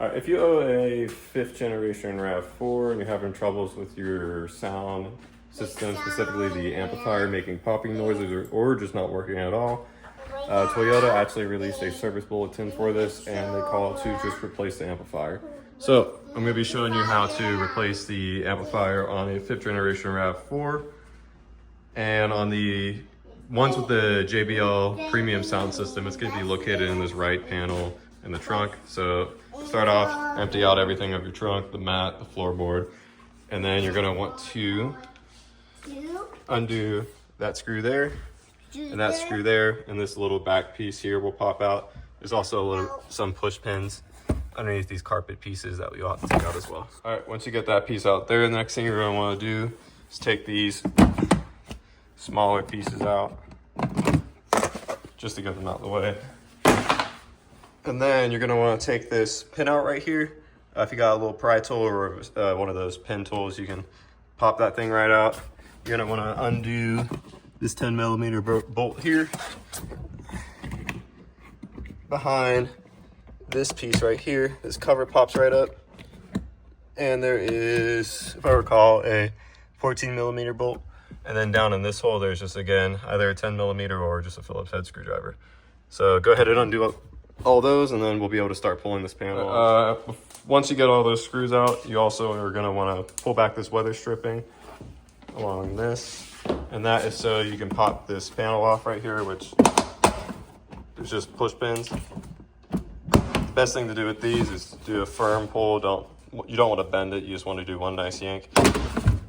If you own a 5th generation RAV4 and you're having troubles with your sound system, specifically the amplifier making popping noises or just not working at all, Toyota actually released a service bulletin for this, and they call it to just replace the amplifier. So I'm going to be showing you how to replace the amplifier on a 5th generation RAV4, and on the ones with the JBL premium sound system, it's going to be located in this right panel in the trunk. So start off, empty out everything of your trunk, the mat, the floorboard, and then you're going to want to undo that screw there and that screw there, and this little back piece here will pop out. There's also some push pins underneath these carpet pieces that you'll have to take out as well. All right, once you get that piece out there, the next thing you're going to want to do is take these smaller pieces out just to get them out of the way. And then you're going to want to take this pin out right here. If you got a little pry tool or one of those pin tools, you can pop that thing right out. You're going to want to undo this 10mm bolt here behind this piece right here. This cover pops right up, and there is, if I recall, a 14mm bolt. And then down in this hole, there's just, again, either a 10mm or just a Phillips head screwdriver. So go ahead and undo all those, and then we'll be able to start pulling this panel off. Once you get all those screws out, you also are going to want to pull back this weather stripping along this. And that is so you can pop this panel off right here, which is just push pins. The best thing to do with these is do a firm pull. You don't want to bend it, you just want to do one nice yank.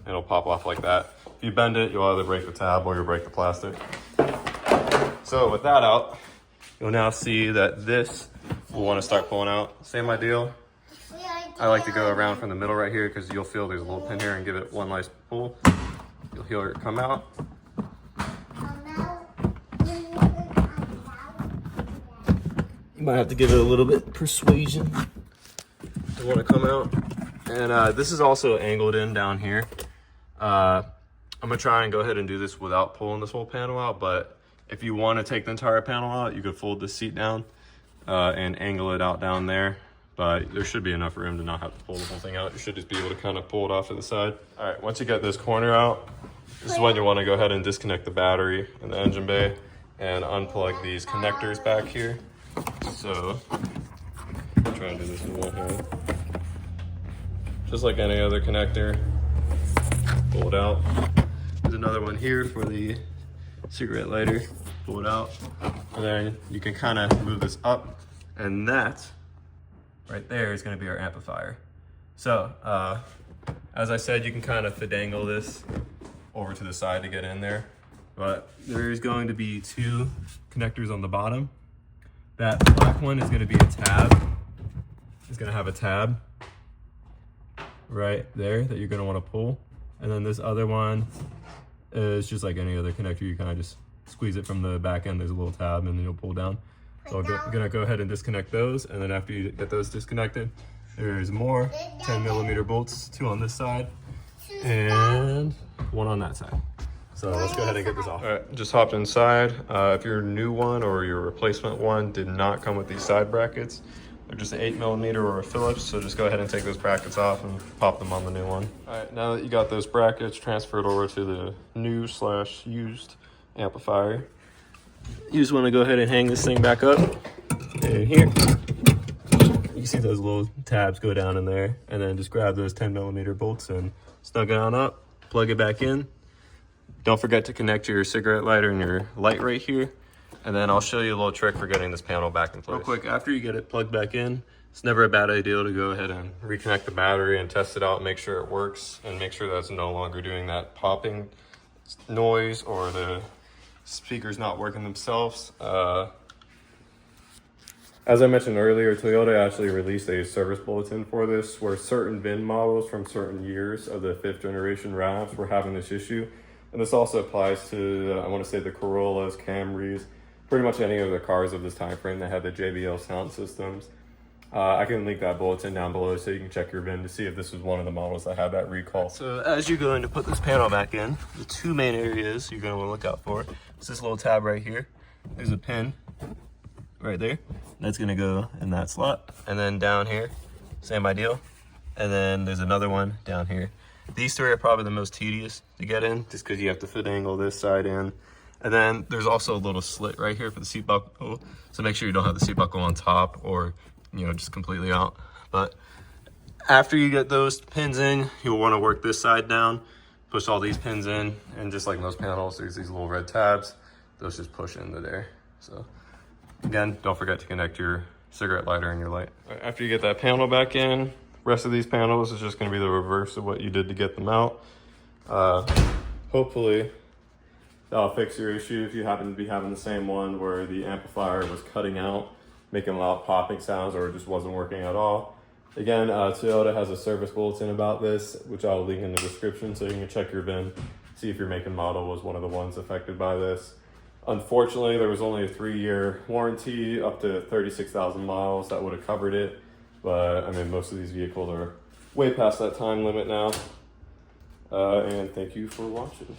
It'll pop off like that. If you bend it, you'll either break the tab or you'll break the plastic. So with that out, you'll now see that this will want to start pulling out. Same ideal. I like to go around from the middle right here because you'll feel there's a little pin here, and give it one nice pull. You'll hear it come out. You might have to give it a little bit persuasion to want to come out. And this is also angled in down here. I'm gonna try and go ahead and do this without pulling this whole panel out, but if you want to take the entire panel out, you could fold this seat down and angle it out down there. But there should be enough room to not have to pull the whole thing out. You should just be able to kind of pull it off to the side. All right, once you get this corner out, this is when you want to go ahead and disconnect the battery in the engine bay and unplug these connectors back here. So I'll try and do this with one hand. Just like any other connector, pull it out. There's another one here for the cigarette lighter. Pull it out, and then you can kind of move this up, and that right there is going to be our amplifier. So as I said, you can kind of finagle this over to the side to get in there, but there's going to be 2 connectors on the bottom. That black one is going to be a tab. It's going to have a tab right there that you're going to want to pull, and then this other one is just like any other connector. You kind of just squeeze it from the back end. There's a little tab, and then you'll pull down. So I'm gonna go ahead and disconnect those, and then after you get those disconnected, there's more 10mm bolts, 2 on this side and 1 on that side. So let's go ahead and get this off. All right, just hopped inside. If your new one or your replacement one did not come with these side brackets, they're just an 8mm or a Phillips, so just go ahead and take those brackets off and pop them on the new one. All right, now that you got those brackets transferred over to the new/used amplifier, you just want to go ahead and hang this thing back up. And here, you can see those little tabs go down in there, and then just grab those 10mm bolts and snug it on up, plug it back in. Don't forget to connect your cigarette lighter and your light right here. And then I'll show you a little trick for getting this panel back in place. Real quick, after you get it plugged back in, it's never a bad idea to go ahead and reconnect the battery and test it out, make sure it works, and make sure that's no longer doing that popping noise or the speakers not working themselves. As I mentioned earlier, Toyota actually released a service bulletin for this, where certain VIN models from certain years of the 5th generation RAVs were having this issue. And this also applies to, I want to say, the Corollas, Camrys, pretty much any of the cars of this time frame that had the JBL sound systems. I can link that bulletin down below so you can check your VIN to see if this was one of the models that had that recall. So as you're going to put this panel back in, the 2 main areas you're going to want to look out for is this little tab right here. There's a pin right there. That's going to go in that slot. And then down here, same idea. And then there's another one down here. These three are probably the most tedious to get in, just because you have to fit angle this side in. And then there's also a little slit right here for the seat buckle. So make sure you don't have the seat buckle on top or, you know, just completely out. But after you get those pins in, you'll want to work this side down, push all these pins in, and just like most panels, there's these little red tabs. Those just push into there. So again, don't forget to connect your cigarette lighter and your light. After you get that panel back in, rest of these panels is just going to be the reverse of what you did to get them out. Hopefully that'll fix your issue if you happen to be having the same one where the amplifier was cutting out, making loud popping sounds, or it just wasn't working at all. Again, Toyota has a service bulletin about this, which I'll link in the description so you can check your VIN, see if your make and model was one of the ones affected by this. Unfortunately, there was only a 3-year warranty up to 36,000 miles that would have covered it. But I mean, most of these vehicles are way past that time limit now. And thank you for watching.